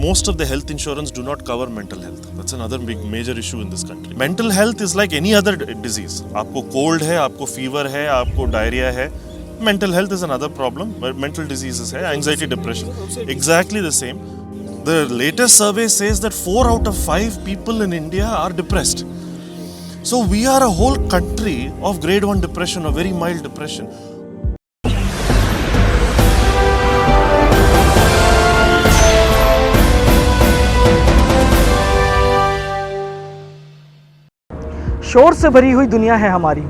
most of the health insurance do not cover mental health. That's another big major issue in this country. Mental health is like any other disease. आपको cold है, आपको fever है, आपको diarrhea है. Mental health is another problem. Mental diseases है, anxiety, depression. Exactly the same. The latest survey says that 4 out of 5 people in India are depressed. So we are a whole country of grade 1 depression or very mild depression. शोर से भरी हुई दुनिया है हमारी।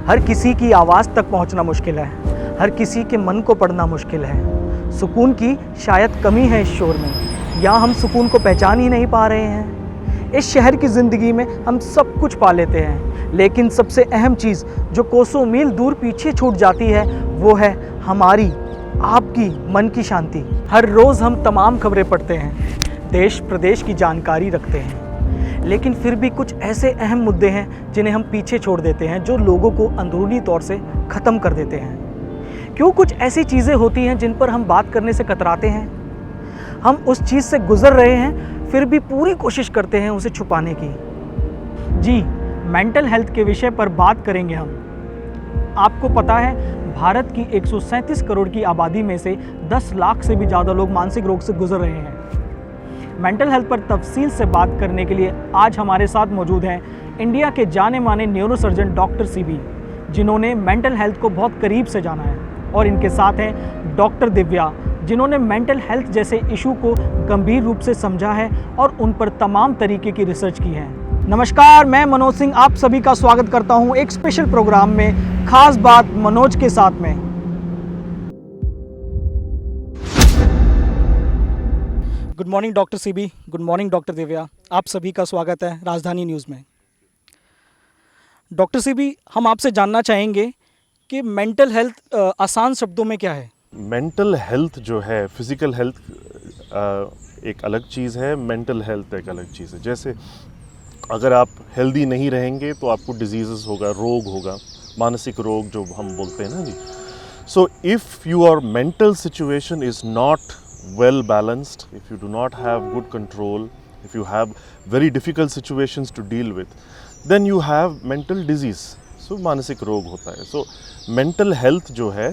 हर किसी की आवाज़ तक पहुंचना मुश्किल है। हर किसी के मन को पढ़ना मुश्किल है। सुकून की शायद कमी है इस शोर में, या हम सुकून को पहचान ही नहीं पा रहे हैं। इस शहर की ज़िंदगी में हम सब कुछ पा लेते हैं, लेकिन सबसे अहम चीज़ जो कोसों मील दूर पीछे छूट जाती है वो है हमारी, आपकी मन की शांति। हर रोज़ हम तमाम खबरें पढ़ते हैं, देश प्रदेश की जानकारी रखते हैं, लेकिन फिर भी कुछ ऐसे अहम मुद्दे हैं जिन्हें हम पीछे छोड़ देते हैं, जो लोगों को अंदरूनी तौर से ख़त्म कर देते हैं। क्यों कुछ ऐसी चीज़ें होती हैं जिन पर हम बात करने से कतराते हैं? हम उस चीज़ से गुज़र रहे हैं, फिर भी पूरी कोशिश करते हैं उसे छुपाने की। जी, मेंटल हेल्थ के विषय पर बात करेंगे हम। आपको पता है, भारत की 137 करोड़ की आबादी में से 10 लाख से भी ज़्यादा लोग मानसिक रोग से गुजर रहे हैं। मेंटल हेल्थ पर तफसील से बात करने के लिए आज हमारे साथ मौजूद हैं इंडिया के जाने माने न्यूरोसर्जन डॉक्टर सीबी, जिन्होंने मेंटल हेल्थ को बहुत करीब से जाना है, और इनके साथ हैं डॉक्टर दिव्या, जिन्होंने मेंटल हेल्थ जैसे इशू को गंभीर रूप से समझा है और उन पर तमाम तरीके की रिसर्च की है। नमस्कार, मैं मनोज सिंह आप सभी का स्वागत करता हूं एक स्पेशल प्रोग्राम में, खास बात मनोज के साथ में। Good morning doctor CB, good morning doctor Divya, आप सभी का स्वागत है राजधानी न्यूज़ में। डॉक्टर सीबी, हम आपसे जानना चाहेंगे कि मेंटल हेल्थ आसान शब्दों में क्या है? मेंटल हेल्थ जो है, फिजिकल हेल्थ एक अलग चीज़ है, मेंटल हेल्थ एक अलग चीज़ है। जैसे अगर आप हेल्दी नहीं रहेंगे तो आपको डिजीज़ेस होगा, रोग होगा, मानसिक रोग जो हम बोलते हैं ना जी। So if your mental situation is not well balanced, if you do not have good control, if you have very difficult situations to deal with, then you have mental disease. So मानसिक रोग होता है। So mental health जो है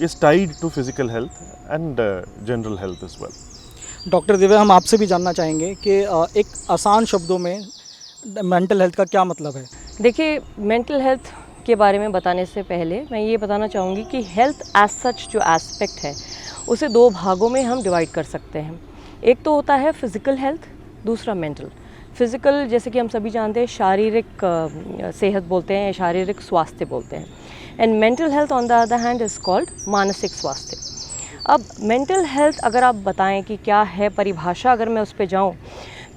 is tied to physical health and general health as well. Doctor Divya, हम आपसे भी जानना चाहेंगे कि एक आसान शब्दों में मेंटल हेल्थ का क्या मतलब है? देखिए, मेंटल हेल्थ के बारे में बताने से पहले मैं ये बताना चाहूँगी कि हेल्थ एज सच जो एस्पेक्ट है उसे 2 भागों में हम डिवाइड कर सकते हैं। एक तो होता है फिज़िकल हेल्थ, दूसरा मेंटल। फिज़िकल जैसे कि हम सभी जानते हैं शारीरिक सेहत बोलते हैं, शारीरिक स्वास्थ्य बोलते हैं, and mental health on the other hand is called मानसिक स्वास्थ्य। अब मेंटल हेल्थ अगर आप बताएं कि क्या है परिभाषा, अगर मैं उस पर जाऊँ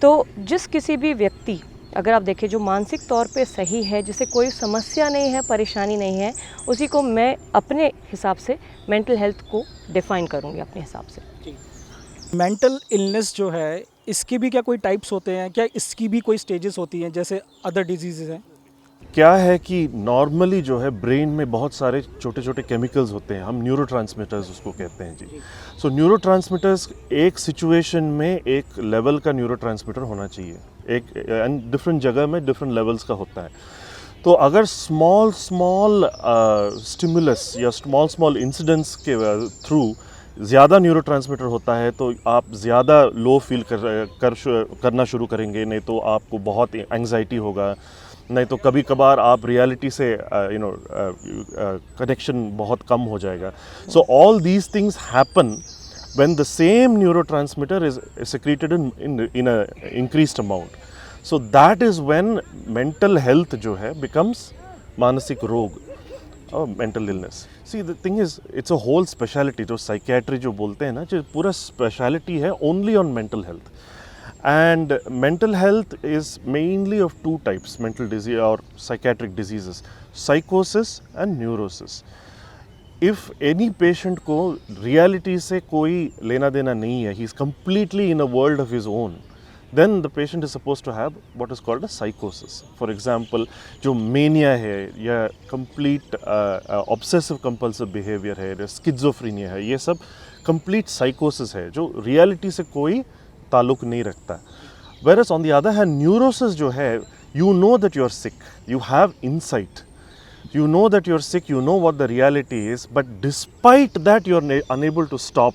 तो जिस किसी भी व्यक्ति, अगर आप देखें जो मानसिक तौर पे सही है, जिसे कोई समस्या नहीं है, परेशानी नहीं है, उसी को मैं अपने हिसाब से मेंटल हेल्थ को डिफ़ाइन करूँगी अपने हिसाब से। मेंटल इलनेस जो है, इसके भी क्या कोई टाइप्स होते हैं? क्या इसकी भी कोई स्टेजेस होती हैं जैसे अदर डिजीज़ हैं? क्या है कि नॉर्मली जो है ब्रेन में बहुत सारे छोटे छोटे केमिकल्स होते हैं, हम न्यूरोट्रांसमीटर्स उसको कहते हैं जी। सो न्यूरोट्रांसमीटर्स एक सिचुएशन में एक लेवल का न्यूरोट्रांसमीटर होना चाहिए, एक डिफरेंट जगह में डिफरेंट लेवल्स का होता है। तो अगर स्मॉल स्टिमुलस या स्मॉल इंसिडेंट्स के थ्रू ज़्यादा न्यूरोट्रांसमीटर होता है तो आप ज़्यादा लो फील करना शुरू करेंगे, नहीं तो आपको बहुत एंग्जाइटी होगा, नहीं तो कभी कभार आप रियलिटी से कनेक्शन बहुत कम हो जाएगा। So all these things happen when the same neurotransmitter is secreted in a increased amount. So that is when mental health जो है becomes मानसिक रोग or mental illness. See, the thing is, it's a whole specialty, जो psychiatry जो बोलते हैं ना, जो पूरा specialty है only on mental health. And mental health is mainly of 2 types, mental disease or psychiatric diseases, psychosis and neurosis. If any patient को reality से कोई लेना देना नहीं है, he is completely in a world of his own, then the patient is supposed to have what is called a psychosis. For example, जो mania है या complete obsessive compulsive behavior है या schizophrenia है, ये सब complete psychosis है जो reality से कोई ताल्लुक नहीं रखता. Whereas on the other hand, neurosis जो है, you know that you're sick, you have insight, you know that you're sick, you know what the reality is, but despite that you're unable to stop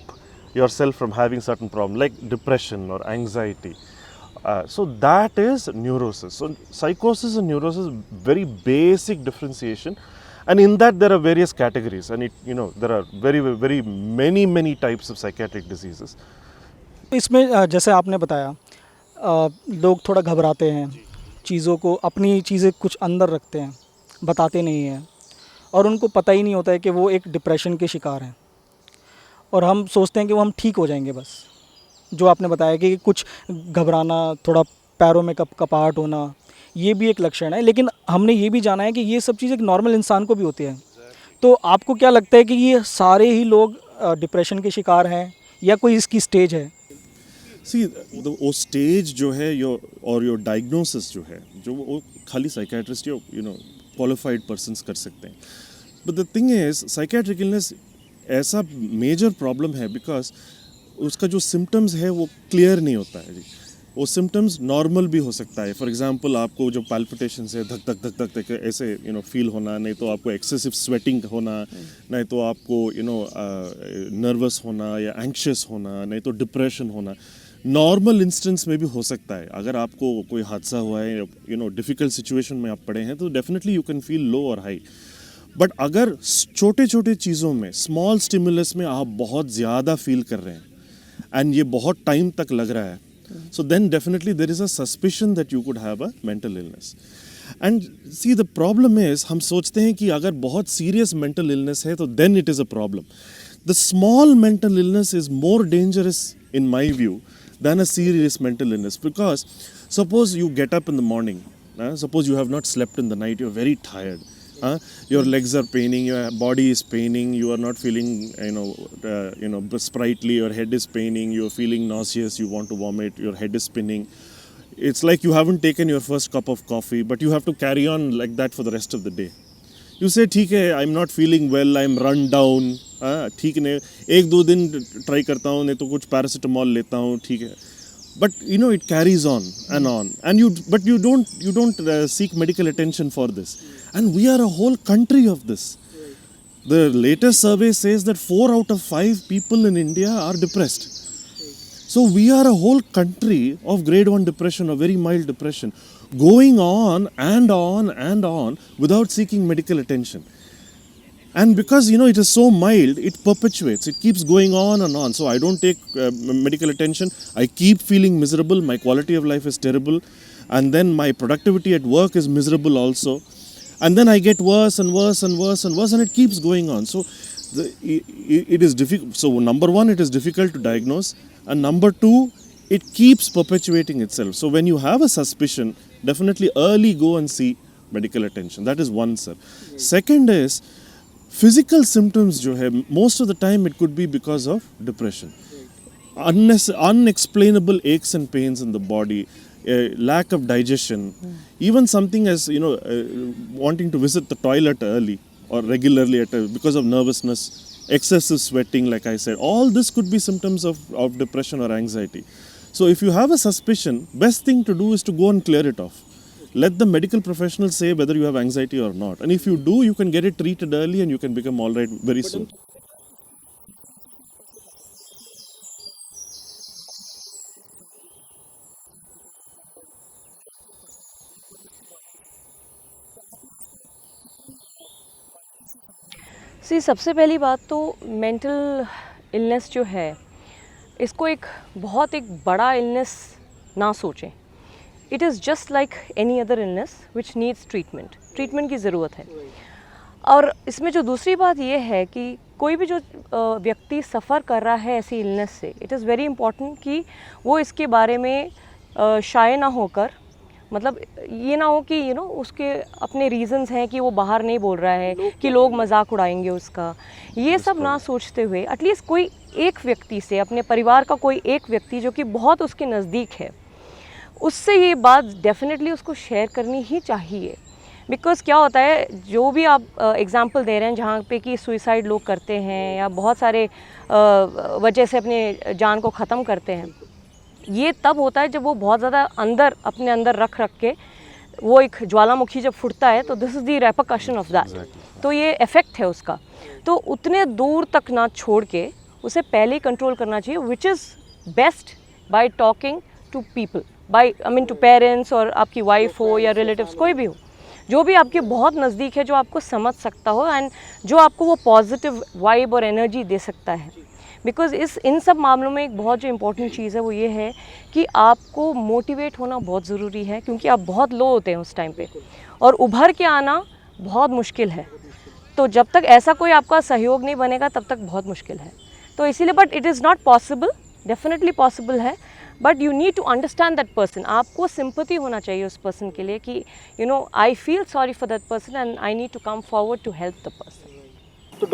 yourself from having certain problem like depression or anxiety. So that is neurosis. So psychosis and neurosis, very basic differentiation, and in that there are various categories, and there are very many types of psychiatric diseases. इसमें जैसे आपने बताया लोग थोड़ा घबराते हैं, चीज़ों को, अपनी चीज़ें कुछ अंदर रखते हैं, बताते नहीं हैं, और उनको पता ही नहीं होता है कि वो एक डिप्रेशन के शिकार हैं, और हम सोचते हैं कि वो हम ठीक हो जाएंगे बस. जो आपने बताया कि कुछ घबराना, थोड़ा पैरों में कपाहट होना, ये भी एक लक्षण है, लेकिन हमने ये भी जाना है कि ये सब चीज़ एक नॉर्मल इंसान को भी होती है. तो आपको क्या लगता है कि ये सारे ही लोग डिप्रेशन के शिकार हैं या कोई इसकी स्टेज है? See, वो स्टेज जो है योर डायग्नोसिस जो है, जो वो खाली साइकेट्रिस्ट या क्वालिफाइड पर्सन्स कर सकते हैं. But the thing is, psychiatric illness ऐसा मेजर प्रॉब्लम है बिकॉज उसका जो सिम्टम्स है वो क्लियर नहीं होता है जी. वो सिम्टम्स नॉर्मल भी हो सकता है. फॉर एग्जांपल, आपको जो पैल्पिटेशंस है, धक धक धक धक ऐसे फील होना, नहीं तो आपको एक्सेसिव स्वेटिंग होना, नहीं तो आपको नर्वस होना या एंक्शियस होना, नहीं तो डिप्रेशन होना, नॉर्मल इंस्टेंस में भी हो सकता है. अगर आपको कोई हादसा हुआ है, डिफ़िकल्ट सिचुएशन में आप पड़े हैं, तो definitely you can feel low और हाई. बट अगर छोटे छोटे चीज़ों में, स्मॉल स्टिमुलस में आप बहुत ज़्यादा फील कर रहे हैं एंड ये बहुत टाइम तक लग रहा है, so then definitely there is a suspicion that you could have a mental illness. And see, the problem is, हम सोचते हैं कि अगर बहुत serious mental illness है तो then it is a problem. The small mental illness is more dangerous in my view than a serious mental illness, because suppose you get up in the morning, suppose you have not slept in the night, you're very tired, your legs are paining, your body is paining, you are not feeling sprightly, your head is paining, you're feeling nauseous, you want to vomit, your head is spinning. It's like you haven't taken your first cup of coffee, but you have to carry on like that for the rest of the day. You say, ठीक है, I'm not feeling well, I'm run down, ठीक है, 1-2 दिन try करता हूँ, नहीं तो कुछ पैरासिटामोल लेता हूँ, ठीक है. But it carries on, and you don't seek medical attention for this. And we are a whole country of this. The latest survey says that 4 out of 5 people in India are depressed. So we are a whole country of grade 1 depression or very mild depression, going on and on and on without seeking medical attention. And because it is so mild, it perpetuates, it keeps going on and on. So I don't take medical attention, I keep feeling miserable, my quality of life is terrible, and then my productivity at work is miserable also, and then I get worse and worse and worse and worse, and it keeps going on. So it is difficult. So number one, it is difficult to diagnose, and number two, it keeps perpetuating itself. So when you have a suspicion, definitely early go and see medical attention. That is one, sir. Second is, physical symptoms जो है, most of the time it could be because of depression. Unexplainable aches and pains in the body, lack of digestion, even something as wanting to visit the toilet early or regularly because of nervousness, excessive sweating, like I said, all this could be symptoms of depression or anxiety. So if you have a suspicion, best thing to do is to go and clear it off. Let the medical professionals say whether you have anxiety or not. And if you do, you can get it treated early and you can become all right very soon. सबसे पहली बात तो mental illness जो है, इसको एक बड़ा illness ना सोचें. It is just like any other illness which needs treatment की ज़रूरत है. और इसमें जो दूसरी बात ये है कि कोई भी जो व्यक्ति सफ़र कर रहा है ऐसी इलनेस से, इट इज़ वेरी इम्पॉर्टेंट कि वो इसके बारे में शाये ना होकर, मतलब ये ना हो कि उसके अपने रीज़न्स हैं कि वो बाहर नहीं बोल रहा है कि लोग मजाक उड़ाएंगे उसका, ये सब ना सोचते हुए एटलीस्ट कोई एक व्यक्ति से, अपने परिवार का कोई एक व्यक्ति जो कि बहुत उसके नज़दीक है, उससे ये बात डेफिनेटली उसको शेयर करनी ही चाहिए. बिकॉज़ क्या होता है, जो भी आप एग्ज़ाम्पल दे रहे हैं जहाँ पे कि सुइसाइड लोग करते हैं या बहुत सारे वजह से अपने जान को ख़त्म करते हैं, ये तब होता है जब वो बहुत ज़्यादा अंदर अपने अंदर रख के वो एक ज्वालामुखी जब फुटता है, तो this is the repercussion of that. तो ये इफ़ेक्ट है उसका। तो उतने दूर तक ना छोड़ के उसे पहले ही कंट्रोल करना चाहिए, which is best by talking to people, by I mean to parents, और आपकी वाइफ हो या रिलेटिव्स, कोई भी हो, जो भी आपके बहुत नज़दीक है, जो आपको समझ सकता हो एंड जो आपको वो पॉजिटिव वाइब और एनर्जी दे सकता है। बिकॉज़ इन सब मामलों में एक बहुत जो इम्पोर्टेंट चीज़ है वो ये है कि आपको मोटिवेट होना बहुत ज़रूरी है, क्योंकि आप बहुत लो होते हैं उस टाइम पे और उभर के आना बहुत मुश्किल है। तो जब तक ऐसा कोई आपका सहयोग नहीं बनेगा तब तक बहुत मुश्किल है। तो इसीलिए, but it is not possible, definitely possible है, but you need to understand that person. आपको सिंपैथी होना चाहिए उस पर्सन के लिए कि you know I feel sorry for that person and I need to come forward to help the person. तो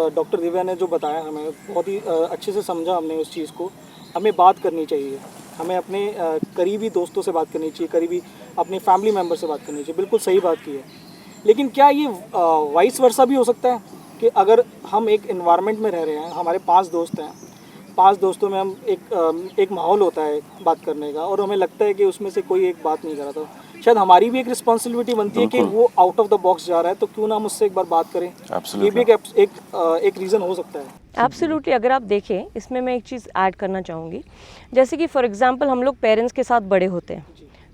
doctor Divya ने जो बताया हमें बहुत ही अच्छे से समझा हमने उस चीज़ को। हमें बात करनी चाहिए, हमें अपने करीबी दोस्तों से बात करनी चाहिए, करीबी अपने फैमिली मेम्बर से बात करनी चाहिए। बिल्कुल सही बात की है। लेकिन क्या ये वाइस वर्सा भी हो सकता है कि अगर हम एक इन्वायरमेंट में रह रहे हैं, हमारे 5 दोस्त हैं, 5 दोस्तों में हम एक माहौल होता है बात करने का, और हमें लगता है कि उसमें से कोई एक बात नहीं कर रहा, तो शायद हमारी भी एक रिस्पॉन्सिबिलिटी बनती है कि वो आउट ऑफ द बॉक्स जा रहा है, तो क्यों ना हम उससे एक बार बात करें। ये भी एक रीज़न हो सकता है। एब्सोल्युटली। अगर आप देखें, इसमें मैं एक चीज़ ऐड करना चाहूँगी, जैसे कि फॉर एग्जांपल हम लोग पेरेंट्स के साथ बड़े होते हैं।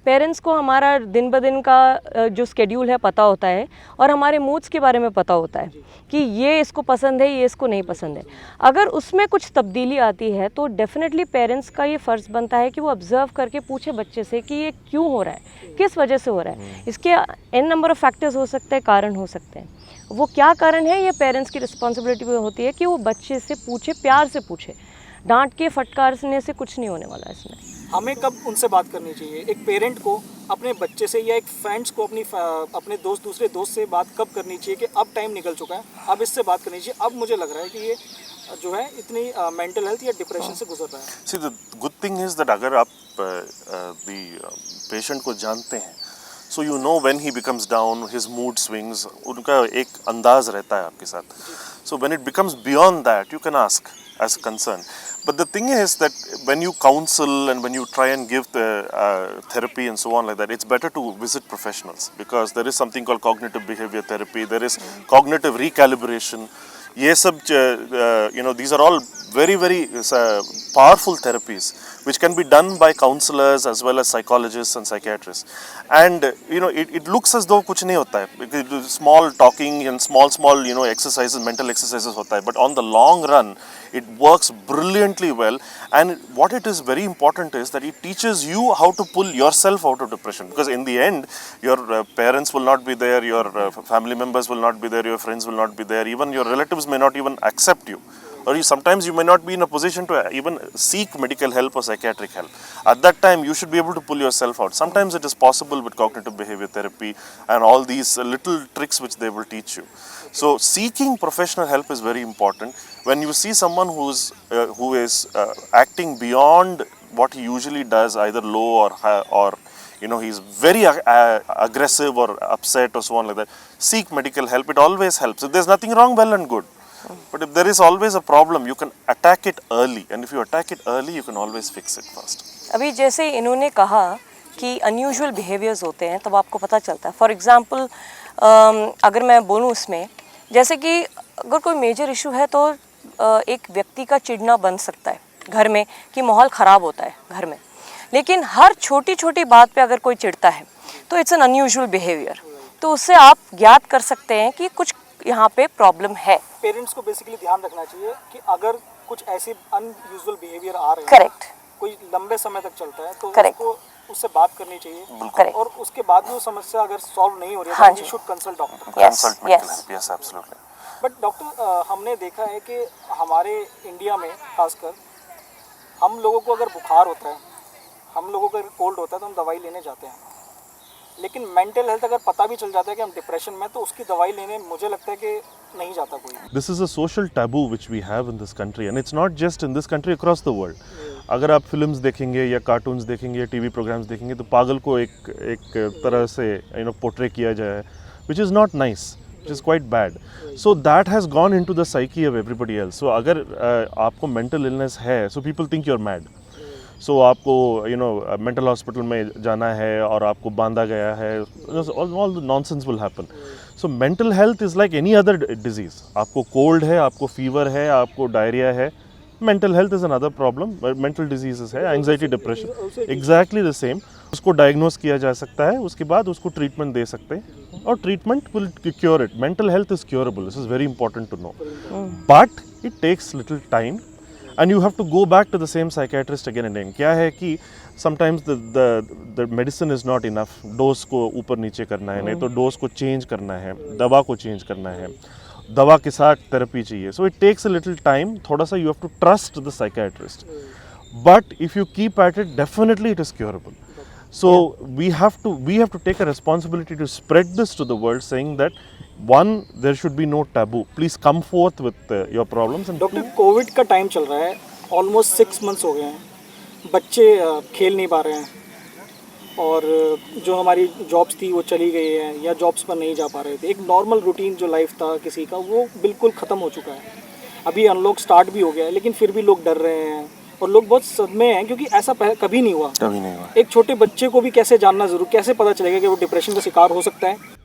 पेरेंट्स को हमारा दिन ब दिन का जो स्केड्यूल है पता होता है, और हमारे मूड्स के बारे में पता होता है कि ये इसको पसंद है, ये इसको नहीं पसंद है। अगर उसमें कुछ तब्दीली आती है तो डेफिनेटली पेरेंट्स का ये फ़र्ज़ बनता है कि वो ऑब्ज़र्व करके पूछे बच्चे से कि ये क्यों हो रहा है, किस वजह से हो रहा है। इसके n नंबर ऑफ़ फैक्टर्स हो सकते हैं, कारण हो सकते हैं। वो क्या कारण है, ये पेरेंट्स की रिस्पॉन्सिबिलिटी होती है कि वो बच्चे से पूछे, प्यार से पूछे। डांट के फटकारने से कुछ नहीं होने वाला इसमें। हमें कब उनसे बात करनी चाहिए? एक पेरेंट को अपने बच्चे से, या एक फ्रेंड्स को अपने दूसरे दोस्त से बात कब करनी चाहिए कि अब टाइम निकल चुका है, अब इससे बात करनी चाहिए, अब मुझे लग रहा है कि ये जो है इतनी मेंटल हेल्थ या डिप्रेशन से गुजर रहा है। See the good thing is that अगर आप पेशेंट को जानते हैं, so you know when he becomes down, his mood swings, उनका एक अंदाज रहता है आपके साथ। So when it becomes beyond that, you can ask as a concern. But the thing is that when you counsel and when you try and give the therapy and so on like that, it's better to visit professionals, because there is something called cognitive behavior therapy, there is cognitive recalibration. ये सब these are all very powerful therapies which can be done by counselors as well as psychologists and psychiatrists. And it looks as though कुछ नहीं होता है, small talking and small exercises, mental exercises होता है, but on the long run it works brilliantly well. And what it is very important is that it teaches you how to pull yourself out of depression, because in the end your parents will not be there, your family members will not be there, your friends will not be there, even your relatives may not even accept you, or sometimes you may not be in a position to even seek medical help or psychiatric help. At that time you should be able to pull yourself out. Sometimes it is possible with cognitive behavior therapy and all these little tricks which they will teach you. So seeking professional help is very important. When you see someone who is acting beyond what he usually does, either low or he's very aggressive or upset or so on like that, seek medical help. It always helps. If there's nothing wrong, well and good. But if there is always a problem, you can attack it early. And if you attack it early, you can always fix it first. अभी जैसे इन्होंने कहा कि unusual behaviours होते हैं, तब आपको पता चलता है। फॉर एग्जांपल अगर मैं बोलूँ उसमें, जैसे कि अगर कोई मेजर इशू है तो एक व्यक्ति का चिढ़ना बन सकता है घर में, कि माहौल ख़राब होता है घर में। लेकिन हर छोटी छोटी बात पे अगर कोई चिढ़ता है तो इट्स एन अनयूजुअल बिहेवियर। तो उससे आप ज्ञात कर सकते हैं कि कुछ यहाँ पे प्रॉब्लम है। पेरेंट्स को बेसिकली ध्यान रखना चाहिए कि अगर कुछ ऐसे अनयूजुअल बिहेवियर आ रहे हैं, करेक्ट, कोई लंबे समय तक चलता है, तो Correct. उसको उससे बात करनी चाहिए। Correct. और उसके बाद भी वो समस्या अगर सॉल्व नहीं हो रही है, हाँ तो should consult doctor. Consult medical help. Yes, absolutely. But doctor, हमने देखा है कि हमारे इंडिया में खासकर हम लोगों को अगर बुखार होता है, हम लोगों को अगर कोल्ड होता है, तो हम दवाई लेने जाते हैं। लेकिन मेंटल हेल्थ अगर पता भी चल जाता है कि हम डिप्रेशन में, तो उसकी दवाई लेने मुझे लगता है कि नहीं जाता कोई। This is a social taboo which we have in this country, and it's not just in this country, across the world. अगर आप फिल्म्स देखेंगे या कार्टून्स देखेंगे या टीवी प्रोग्राम्स देखेंगे, तो पागल को एक तरह से पोर्ट्रे किया जाए, which is not nice, which is quite bad. So that has gone into the psyche of everybody else. So अगर आपको mental illness है, so people think you're mad. सो आपको मेंटल हॉस्पिटल में जाना है और आपको बांधा गया है, all the nonsense will happen. So mental health is like any other disease. आपको कोल्ड है, आपको फीवर है, आपको डायरिया है, mental health is another problem. Mental disease है, anxiety, depression, exactly the same. उसको डायग्नोस किया जा सकता है, उसके बाद उसको ट्रीटमेंट दे सकते हैं और treatment will cure it. Mental health is curable. This is very important to know. But it takes little time and you have to go back to the same psychiatrist again and again. क्या है कि sometimes the medicine is not enough. Dose को ऊपर नीचे करना है, नहीं तो डोज को चेंज करना है, दवा को चेंज करना है, दवा के साथ थेरेपी चाहिए. So it takes a little time. थोड़ा सा you have to trust the psychiatrist. But if you keep at it, definitely it is curable. So we have to take a responsibility to spread this to the world, saying that one, there should be no taboo. Please come forth with your problems. And doctor, Covid का time चल रहा है, almost 6 months हो गए हैं, बच्चे खेल नहीं पा रहे हैं और जो हमारी जॉब्स थी वो चली गई है या जॉब्स पर नहीं जा पा रहे थे. एक नॉर्मल रूटीन जो लाइफ था किसी का, वो बिल्कुल ख़त्म हो चुका है. अभी अनलॉक स्टार्ट भी हो गया है, लेकिन फिर भी लोग डर रहे हैं और लोग बहुत सदमे हैं, क्योंकि ऐसा कभी नहीं हुआ. एक छोटे बच्चे को भी कैसे जानना ज़रूर, कैसे पता चलेगा कि वो डिप्रेशन का शिकार हो सकता है?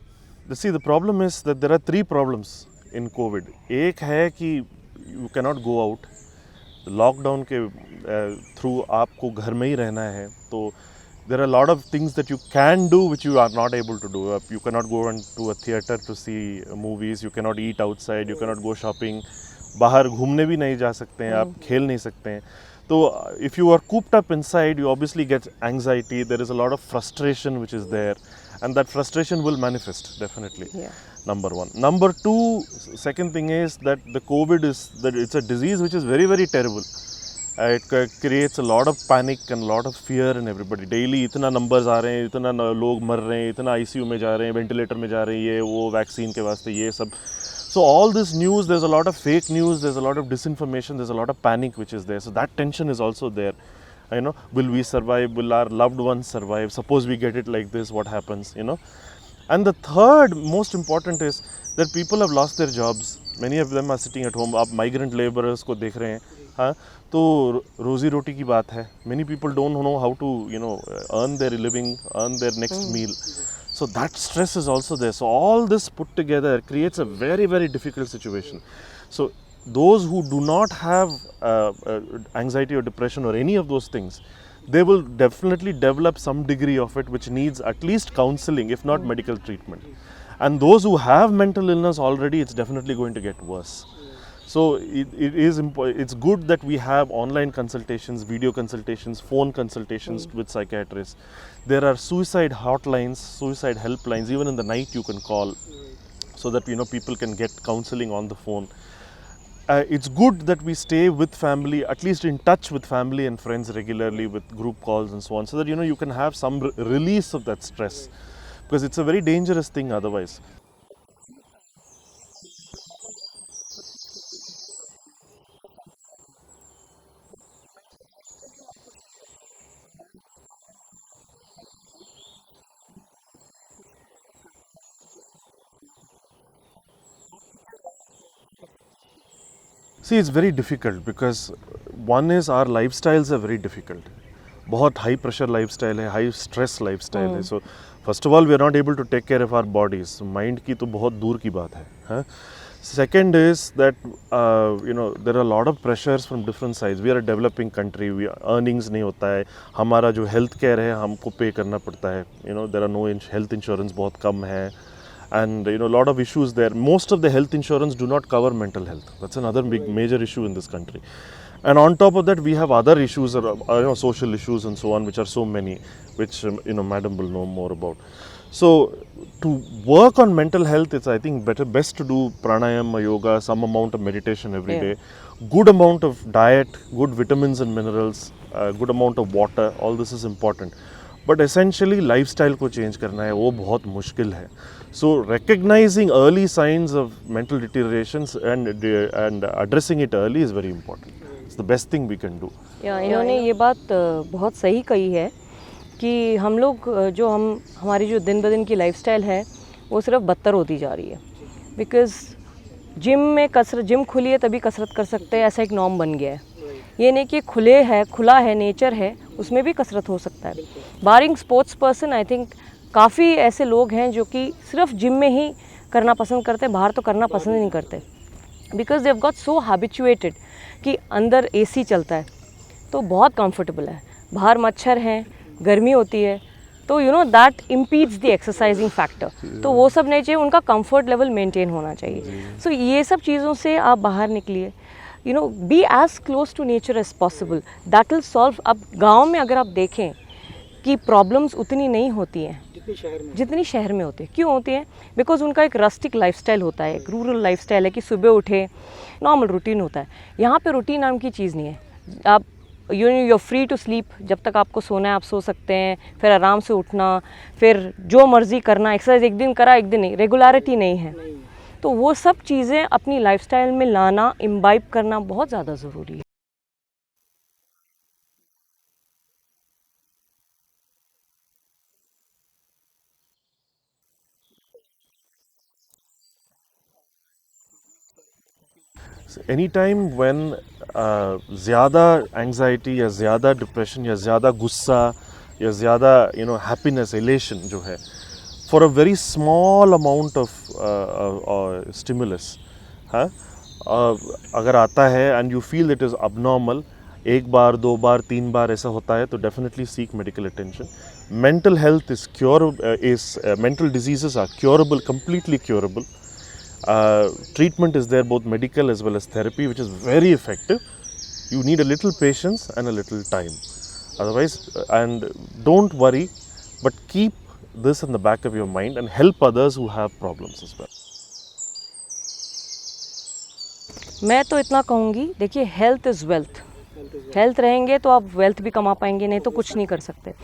See, the problem is that there are 3 problems in COVID. एक है कि you cannot go out. Lockdown के थ्रू आपको घर में ही रहना है, तो there are a lot of things that you can do which you are not able to do. You cannot go to a theatre to see movies, you cannot eat outside, you cannot go shopping. बाहर घूमने भी नहीं जा सकते हैं, आप खेल नहीं सकते हैं. तो if you are cooped up inside, you obviously get anxiety. There is a lot of frustration which is there, and that frustration will manifest definitely. Yeah. Number 1. Number 2, second thing is that the COVID it's a disease which is very, very terrible. It creates a lot of panic and a lot of fear in everybody. Daily इतना numbers आ रहे हैं, इतना लोग मर रहे हैं, इतना ICU में जा रहे हैं, ventilator में जा रहे हैं, ये वो वैक्सीन के वास्ते ये सब. So all this news, there's a lot of fake news, there's a lot of disinformation, there's a lot of panic which is there. So that tension is also there. Will we survive? Will our loved ones survive? Suppose we get it like this, what happens? And the third most important is that people have lost their jobs. Many of them are sitting at home. आप migrant laborers को देख रहे हैं, हाँ, तो रोजी रोटी की बात है. Many people don't know how to earn their living, earn their next meal. So that stress is also there. So all this put together creates a very, very difficult situation. So those who do not have anxiety or depression or any of those things, they will definitely develop some degree of it which needs at least counseling, if not medical treatment. And those who have mental illness already, it's definitely going to get worse. So it's good that we have online consultations, video consultations, phone consultations with psychiatrists. There are suicide hotlines, suicide helplines. Even in the night you can call, so that people can get counseling on the phone. It's good that we stay with family, at least in touch with family and friends regularly with group calls and so on, so that you can have some release of that stress, because it's a very dangerous thing otherwise. See, it's very difficult because one is our lifestyles are very difficult. बहुत high pressure lifestyle है, high stress lifestyle है. So first of all, we are not able to take care of our bodies. Mind की तो बहुत दूर की बात है. Second is that there are a lot of pressures from different sides. We are a developing country. Earnings नहीं होता है. हमारा जो health care है हमको pay करना पड़ता है. There are no health insurance, बहुत कम है. And a lot of issues there. Most of the health insurance do not cover mental health. That's another big major issue in this country. And on top of that, we have other issues, social issues and so on, which are so many, which madam will know more about. So to work on mental health, it's I think best to do pranayama, yoga, some amount of meditation every day, good amount of diet, good vitamins and minerals, good amount of water. All this is important. But essentially lifestyle को change करना है, वो बहुत मुश्किल है. So recognizing early signs of mental deteriorations and addressing it early is very important. It's the best thing we can do. इन्होंने ये बात बहुत सही कही है कि हम लोग हमारी जो दिन ब दिन की लाइफस्टाइल है वो सिर्फ बदतर होती जा रही है. बिकॉज़ जिम खुली है तभी कसरत कर सकते हैं, ऐसा एक नॉर्म बन गया है. ये नहीं कि खुला है नेचर है, उसमें भी कसरत हो सकता है। बारिंग स्पोर्ट्स पर्सन, आई थिंक काफ़ी ऐसे लोग हैं जो कि सिर्फ जिम में ही करना पसंद करते हैं, बाहर तो करना पसंद ही नहीं करते, because they have got so habituated कि अंदर एसी चलता है तो बहुत कंफर्टेबल है, बाहर मच्छर हैं, गर्मी होती है, तो you know that impedes the exercising factor. तो वो सब नहीं चाहिए, उनका कंफर्ट लेवल मेंटेन होना चाहिए। सो ये सब चीज़ों से आप बाहर निकलिए, you know be as close to nature as possible, that will solve. अब गाँव में अगर आप देखें कि प्रॉब्लम्स उतनी नहीं होती हैं जितनी शहर में होती है। क्यों होती है? बिकॉज उनका एक रस्टिक लाइफस्टाइल होता है, एक रूरल लाइफस्टाइल है कि सुबह उठे, नॉर्मल रूटीन होता है। यहाँ पे रूटीन नाम की चीज़ नहीं है। आप you're फ्री टू स्लीप, जब तक आपको सोना है आप सो सकते हैं, फिर आराम से उठना, फिर जो मर्ज़ी करना, एक्सरसाइज एक दिन करा एक दिन नहीं, रेगुलरिटी नहीं है। तो वो सब चीज़ें अपनी लाइफस्टाइल में लाना, इम्बाइब करना बहुत ज़्यादा ज़रूरी है। एनी टाइम व्हेन ज़्यादा एंग्जाइटी या ज़्यादा डिप्रेशन या ज़्यादा गुस्सा या ज़्यादा हैप्पीनेस, एलेशन जो है, for a very small amount of stimulus, हाँ, अगर आता है and you feel it is abnormal, एक बार, दो बार, तीन बार ऐसा होता है, तो definitely seek medical attention. Mental health mental diseases are curable, completely curable. Treatment is there, both medical as well as therapy, which is very effective. You need a little patience and a little time. Otherwise, and don't worry, but keep this in the back of your mind and help others who have problems as well. मैं तो इतना कहूँगी, देखिए health is wealth. Health रहेंगे तो आप wealth भी कमा पाएंगे, नहीं तो कुछ नहीं कर सकते।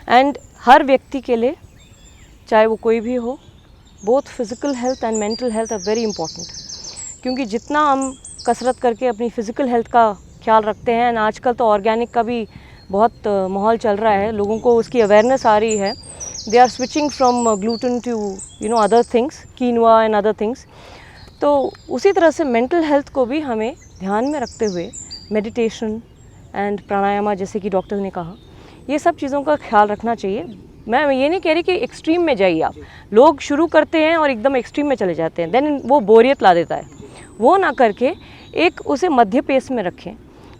एंड हर व्यक्ति के लिए, चाहे वो कोई भी हो, both physical health and mental health are very important. क्योंकि जितना हम कसरत करके अपनी फ़िज़िकल हेल्थ का ख्याल रखते हैं, एंड आजकल तो ऑर्गेनिक का भी बहुत माहौल चल रहा है, लोगों को उसकी अवेयरनेस आ रही है, they are switching from gluten to other things, quinoa and other things. तो उसी तरह से मेंटल हेल्थ को भी हमें ध्यान में रखते हुए मेडिटेशन एंड प्राणायाम, जैसे कि डॉक्टर ने कहा, ये सब चीज़ों का ख्याल रखना चाहिए। मैं ये नहीं कह रही कि एक्सट्रीम में जाइए आप। लोग शुरू करते हैं और एकदम एक्सट्रीम में चले जाते हैं, देन वो बोरियत ला देता है। वो ना करके एक उसे मध्य पेस में रखें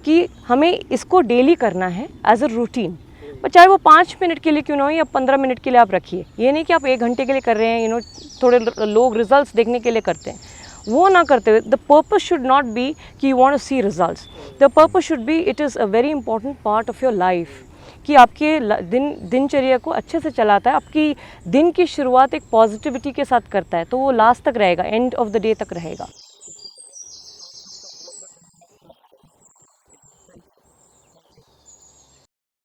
कि हमें इसको डेली करना है एज अ रूटीन। पर चाहे वो 5 मिनट के लिए क्यों ना हो या 15 मिनट के लिए आप रखिए। ये नहीं कि आप 1 घंटे के लिए कर रहे हैं, थोड़े लोग रिजल्ट्स देखने के लिए करते हैं, वो ना करते हुए the purpose should not be कि you want to see results. The purpose should be it is a very important part of your life, कि आपके दिनचर्या को अच्छे से चलाता है, आपकी दिन की शुरुआत एक पॉजिटिविटी के साथ करता है, तो वो लास्ट तक रहेगा, एंड ऑफ द डे तक रहेगा।